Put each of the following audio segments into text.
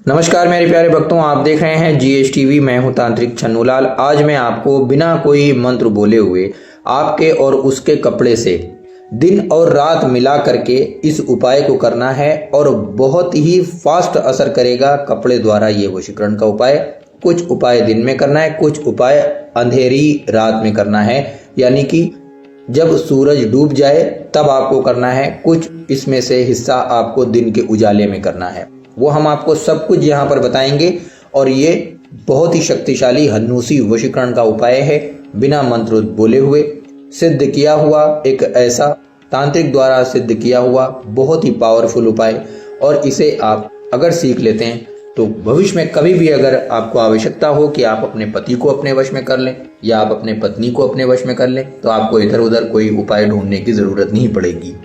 नमस्कार मेरे प्यारे भक्तों, आप देख रहे हैं जीएस टीवी। मैं हूं तांत्रिक छन्नूलाल। आज मैं आपको बिना कोई मंत्र बोले हुए आपके और उसके कपड़े से दिन और रात मिला करके इस उपाय को करना है और बहुत ही फास्ट असर करेगा कपड़े द्वारा ये वशीकरण का उपाय। कुछ उपाय दिन में करना है, कुछ उपाय अंधेरी रात में करना है, यानी कि जब सूरज डूब जाए तब आपको करना है। कुछ इसमें से हिस्सा आपको दिन के उजाले में करना है। वो हम आपको सब कुछ यहाँ पर बताएंगे और ये बहुत ही शक्तिशाली हन्नूसी वशीकरण का उपाय है। बिना मंत्र बोले हुए सिद्ध किया हुआ एक ऐसा तांत्रिक द्वारा सिद्ध किया हुआ बहुत ही पावरफुल उपाय। और इसे आप अगर सीख लेते हैं तो भविष्य में कभी भी अगर आपको आवश्यकता हो कि आप अपने पति को अपने वश में कर लें या आप अपने पत्नी को अपने वश में कर लें तो आपको इधर उधर कोई उपाय ढूंढने की जरूरत नहीं पड़ेगी।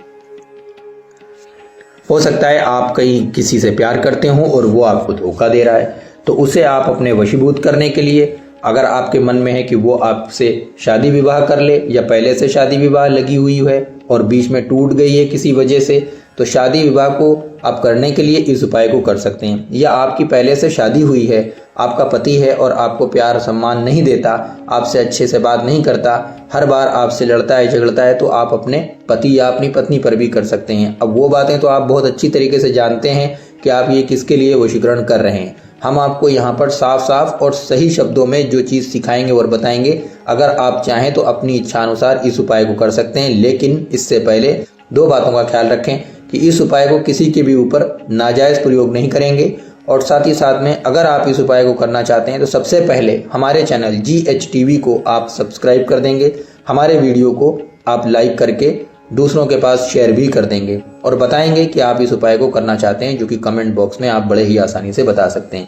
हो सकता है आप कहीं किसी से प्यार करते हो और वो आपको धोखा दे रहा है, तो उसे आप अपने वशीभूत करने के लिए अगर आपके मन में है कि वो आपसे शादी विवाह कर ले या पहले से शादी विवाह लगी हुई है और बीच में टूट गई है किसी वजह से, तो शादी विवाह को आप करने के लिए इस उपाय को कर सकते हैं। या आपकी पहले से शादी हुई है, आपका पति है और आपको प्यार सम्मान नहीं देता, आपसे अच्छे से बात नहीं करता, हर बार आपसे लड़ता है झगड़ता है, तो आप अपने पति या अपनी पत्नी पर भी कर सकते हैं। अब वो बातें तो आप बहुत अच्छी तरीके से जानते हैं कि आप ये किसके लिए वशीकरण कर रहे हैं। हम आपको यहाँ पर साफ साफ और सही शब्दों में जो चीज़ सिखाएंगे और बताएंगे। अगर आप चाहें तो अपनी इच्छा अनुसार इस उपाय को कर सकते हैं, लेकिन इससे पहले दो बातों का ख्याल रखें कि इस उपाय को किसी के भी ऊपर नाजायज़ प्रयोग नहीं करेंगे। और साथ ही साथ में अगर आप इस उपाय को करना चाहते हैं तो सबसे पहले हमारे चैनल GH TV को आप सब्सक्राइब कर देंगे, हमारे वीडियो को आप लाइक करके दूसरों के पास शेयर भी कर देंगे और बताएंगे कि आप इस उपाय को करना चाहते हैं, जो कि कमेंट बॉक्स में आप बड़े ही आसानी से बता सकते हैं।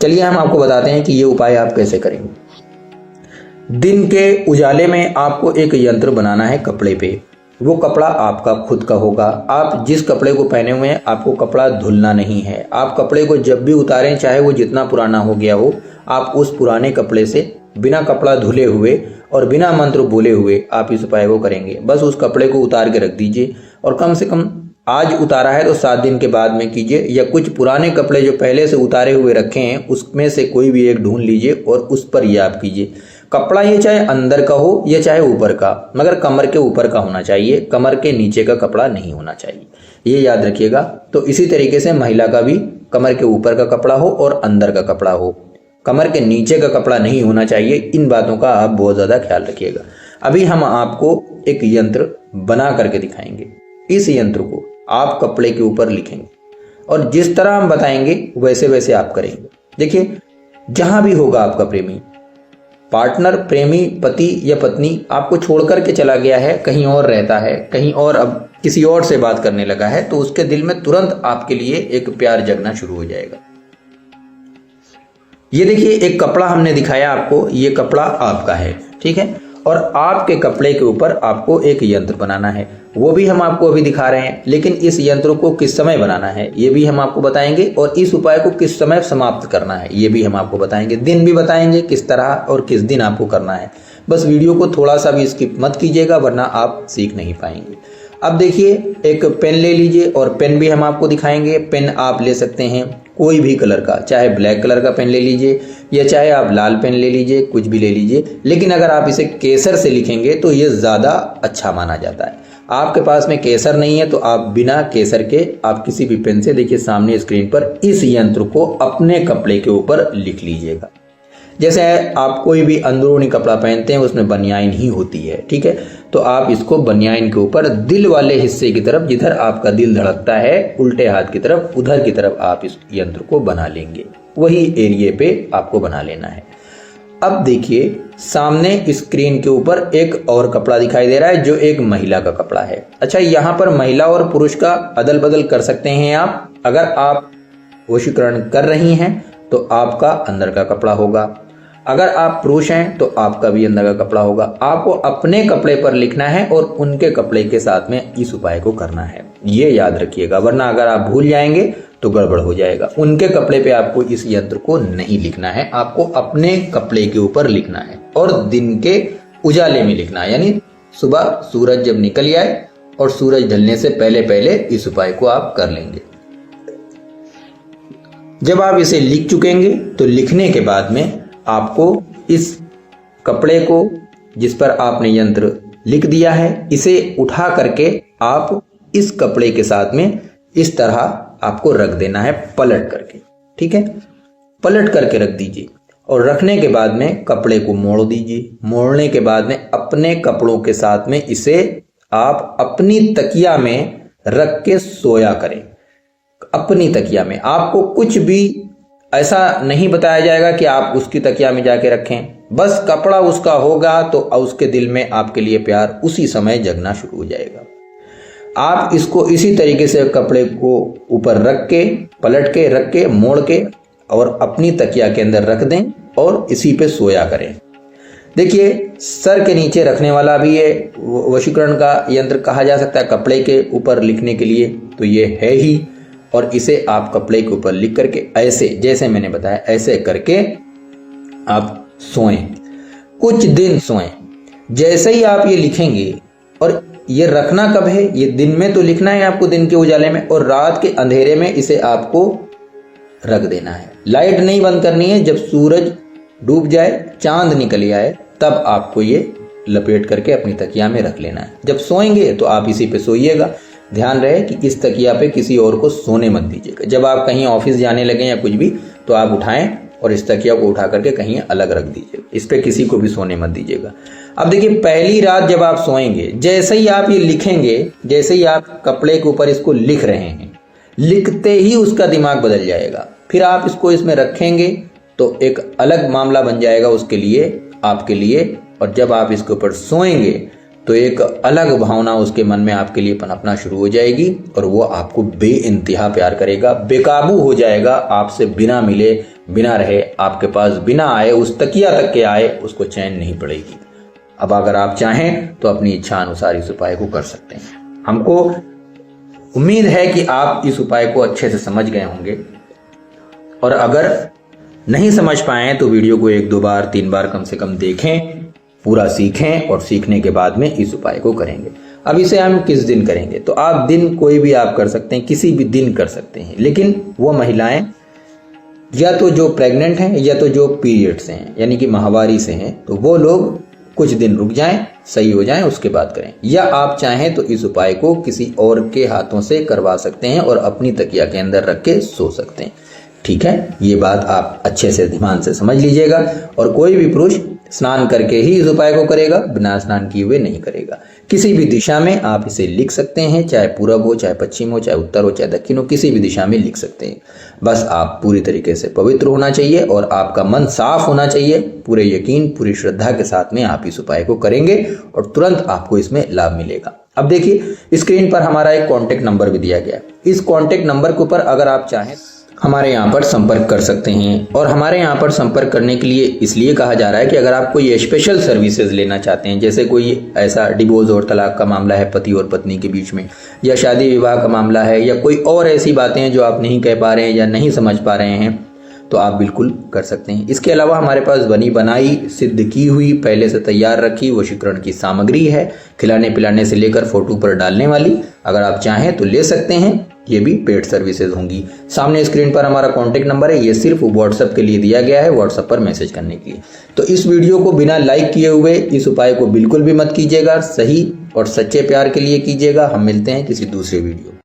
चलिए हम आपको बताते हैं कि ये उपाय आप कैसे करेंगे। दिन के उजाले में आपको एक यंत्र बनाना है कपड़े पे। वो कपड़ा आपका खुद का होगा। आप जिस कपड़े को पहने हुए हैं आपको कपड़ा धुलना नहीं है। आप कपड़े को जब भी उतारें, चाहे वो जितना पुराना हो गया हो, आप उस पुराने कपड़े से बिना कपड़ा धुले हुए और बिना मंत्र बोले हुए आप इस उपाय को करेंगे। बस उस कपड़े को उतार के रख दीजिए और कम से कम आज उतारा है तो 7 दिन के बाद में कीजिए, या कुछ पुराने कपड़े जो पहले से उतारे हुए रखे हैं उसमें से कोई भी एक ढूंढ लीजिए और उस पर ये आप कीजिए। कपड़ा ये चाहे अंदर का हो या चाहे ऊपर का, मगर कमर के ऊपर का होना चाहिए, कमर के नीचे का कपड़ा नहीं होना चाहिए, ये याद रखिएगा। तो इसी तरीके से महिला का भी कमर के ऊपर का कपड़ा हो और अंदर का कपड़ा हो, कमर के नीचे का कपड़ा नहीं होना चाहिए। इन बातों का आप बहुत ज़्यादा ख्याल रखिएगा। अभी हम आपको एक यंत्र बना करके दिखाएंगे। इस यंत्र को आप कपड़े के ऊपर लिखेंगे और जिस तरह हम बताएंगे वैसे वैसे आप करेंगे। देखिए, जहां भी होगा आपका प्रेमी, पार्टनर, प्रेमी, पति या पत्नी आपको छोड़ करके चला गया है, कहीं और रहता है, कहीं और अब किसी और से बात करने लगा है, तो उसके दिल में तुरंत आपके लिए एक प्यार जगना शुरू हो जाएगा। ये देखिए, एक कपड़ा हमने दिखाया आपको, ये कपड़ा आपका है, ठीक है। और आपके कपड़े के ऊपर आपको एक यंत्र बनाना है, वो भी हम आपको अभी दिखा रहे हैं। लेकिन इस यंत्र को किस समय बनाना है ये भी हम आपको बताएंगे, और इस उपाय को किस समय समाप्त करना है ये भी हम आपको बताएंगे। दिन भी बताएंगे किस तरह और किस दिन आपको करना है। बस वीडियो को थोड़ा सा भी स्किप मत कीजिएगा, वरना आप सीख नहीं पाएंगे। अब देखिए, एक पेन ले लीजिए और पेन भी हम आपको दिखाएंगे। पेन आप ले सकते हैं कोई भी कलर का, चाहे ब्लैक कलर का पेन ले लीजिए या चाहे आप लाल पेन ले लीजिए, कुछ भी ले लीजिए। लेकिन अगर आप इसे केसर से लिखेंगे तो ये ज़्यादा अच्छा माना जाता है। आपके पास में केसर नहीं है तो आप बिना केसर के आप किसी भी पेन से, देखिए सामने स्क्रीन पर, इस यंत्र को अपने कपड़े के ऊपर लिख लीजिएगा। जैसे आप कोई भी अंदरूनी कपड़ा पहनते हैं उसमें बनियाइन ही होती है, ठीक है। तो आप इसको बनियाइन के ऊपर दिल वाले हिस्से की तरफ, जिधर आपका दिल धड़कता है, उल्टे हाथ की तरफ, उधर की तरफ आप इस यंत्र को बना लेंगे। वही एरिए पे आपको बना लेना है। अब देखिए, सामने स्क्रीन के ऊपर एक और कपड़ा दिखाई दे रहा है जो एक महिला का कपड़ा है। अच्छा, यहाँ पर महिला और पुरुष का अदल बदल कर सकते हैं आप। अगर आप वशीकरण कर रही हैं तो आपका अंदर का कपड़ा होगा, अगर आप पुरुष हैं तो आपका भी अंदर का कपड़ा होगा। आपको अपने कपड़े पर लिखना है और उनके कपड़े के साथ में इस उपाय को करना है, ये याद रखिएगा, वरना अगर आप भूल जाएंगे तो गड़बड़ हो जाएगा। उनके कपड़े पे आपको इस यंत्र को नहीं लिखना है, आपको अपने कपड़े के ऊपर लिखना है और दिन के उजाले में लिखना है, यानी सुबह सूरज जब निकल जाए और सूरज ढलने से पहले पहले इस उपाय को आप कर लेंगे। जब आप इसे लिख चुकेंगे तो लिखने के बाद में आपको इस कपड़े को जिस पर आपने यंत्र लिख दिया है, इसे उठा करके आप इस कपड़े के साथ में इस तरह आपको रख देना है, पलट करके। ठीक है, पलट करके रख दीजिए और रखने के बाद में कपड़े को मोड़ दीजिए। मोड़ने के बाद में अपने कपड़ों के साथ में इसे आप अपनी तकिया में रख के सोया करें। अपनी तकिया में आपको कुछ भी ऐसा नहीं बताया जाएगा कि आप उसकी तकिया में जाके रखें, बस कपड़ा उसका होगा तो उसके दिल में आपके लिए प्यार उसी समय जगना शुरू हो जाएगा। आप इसको इसी तरीके से कपड़े को ऊपर रख के, पलट के, रख के, मोड़ के और अपनी तकिया के अंदर रख दें और इसी पे सोया करें। देखिए, सर के नीचे रखने वाला भी ये वशीकरण का यंत्र कहा जा सकता है कपड़े के ऊपर लिखने के लिए, तो ये है ही। और इसे आप कपड़े के ऊपर लिख करके ऐसे, जैसे मैंने बताया, ऐसे करके आप सोएं, कुछ दिन सोएं। जैसे ही आप ये लिखेंगे, और ये रखना कब है, ये दिन में तो लिखना है आपको, दिन के उजाले में, और रात के अंधेरे में इसे आपको रख देना है। लाइट नहीं बंद करनी है, जब सूरज डूब जाए, चांद निकल आए, तब आपको ये लपेट करके अपनी तकिया में रख लेना है। जब सोएंगे तो आप इसी पे सोइएगा। ध्यान रहे कि इस तकिया पे किसी और को सोने मत दीजिएगा। जब आप कहीं ऑफिस जाने लगे या कुछ भी, तो आप उठाएं और इस तकिया को उठा करके कहीं अलग रख दीजिएगा। इस पे किसी को भी सोने मत दीजिएगा। अब देखिए, पहली रात जब आप सोएंगे, जैसे ही आप ये लिखेंगे, जैसे ही आप कपड़े के ऊपर इसको लिख रहे हैं, लिखते ही उसका दिमाग बदल जाएगा। फिर आप इसको इसमें रखेंगे तो एक अलग मामला बन जाएगा उसके लिए, आपके लिए। और जब आप इसके ऊपर सोएंगे तो एक अलग भावना उसके मन में आपके लिए पनपना शुरू हो जाएगी और वो आपको बेइंतहा प्यार करेगा, बेकाबू हो जाएगा। आपसे बिना मिले, बिना रहे, आपके पास बिना आए, उस तकिया तक के आए, उसको चैन नहीं पड़ेगी। अब अगर आप चाहें तो अपनी इच्छा अनुसार इस उपाय को कर सकते हैं। हमको उम्मीद है कि आप इस उपाय को अच्छे से समझ गए होंगे, और अगर नहीं समझ पाए तो वीडियो को 1-2 बार 3 बार कम से कम देखें, पूरा सीखें, और सीखने के बाद में इस उपाय को करेंगे। अब इसे हम किस दिन करेंगे, तो आप दिन कोई भी आप कर सकते हैं, किसी भी दिन कर सकते हैं, लेकिन वो महिलाएं या तो जो प्रेग्नेंट हैं या तो जो पीरियड से हैं, यानी कि माहवारी से हैं, तो वो लोग कुछ दिन रुक जाएं, सही हो जाएं, उसके बाद करें। या आप चाहें तो इस उपाय को किसी और के हाथों से करवा सकते हैं और अपनी तकिया के अंदर रख के सो सकते हैं। ठीक है, ये बात आप अच्छे से ध्यान से समझ लीजिएगा। और कोई भी पुरुष स्नान करके ही इस उपाय को करेगा, बिना स्नान किए हुए नहीं करेगा। किसी भी दिशा में आप इसे लिख सकते हैं, चाहे पूरब हो, चाहे पश्चिम हो, चाहे उत्तर हो, चाहे दक्षिण हो, किसी भी दिशा में लिख सकते हैं। बस आप पूरी तरीके से पवित्र होना चाहिए और आपका मन साफ होना चाहिए। पूरे यकीन, पूरी श्रद्धा के साथ में आप इस उपाय को करेंगे और तुरंत आपको इसमें लाभ मिलेगा। अब देखिए, स्क्रीन पर हमारा एक कॉन्टेक्ट नंबर भी दिया गया है। इस कॉन्टेक्ट नंबर के ऊपर अगर आप चाहें हमारे यहाँ पर संपर्क कर सकते हैं। और हमारे यहाँ पर संपर्क करने के लिए इसलिए कहा जा रहा है कि अगर आप कोई स्पेशल सर्विसेज लेना चाहते हैं, जैसे कोई ऐसा डिवोर्स और तलाक का मामला है पति और पत्नी के बीच में, या शादी विवाह का मामला है, या कोई और ऐसी बातें हैं जो आप नहीं कह पा रहे हैं या नहीं समझ पा रहे हैं, तो आप बिल्कुल कर सकते हैं। इसके अलावा हमारे पास बनी बनाई, सिद्ध की हुई, पहले से तैयार रखी वशीकरण की सामग्री है, खिलाने पिलाने से लेकर फोटो पर डालने वाली। अगर आप चाहें तो ले सकते हैं, ये भी पेड सर्विसेज होंगी। सामने स्क्रीन पर हमारा कॉन्टेक्ट नंबर है, ये सिर्फ व्हाट्सएप के लिए दिया गया है, व्हाट्सएप पर मैसेज करने के लिए। तो इस वीडियो को बिना लाइक किए हुए इस उपाय को बिल्कुल भी मत कीजिएगा। सही और सच्चे प्यार के लिए कीजिएगा। हम मिलते हैं किसी दूसरे वीडियो।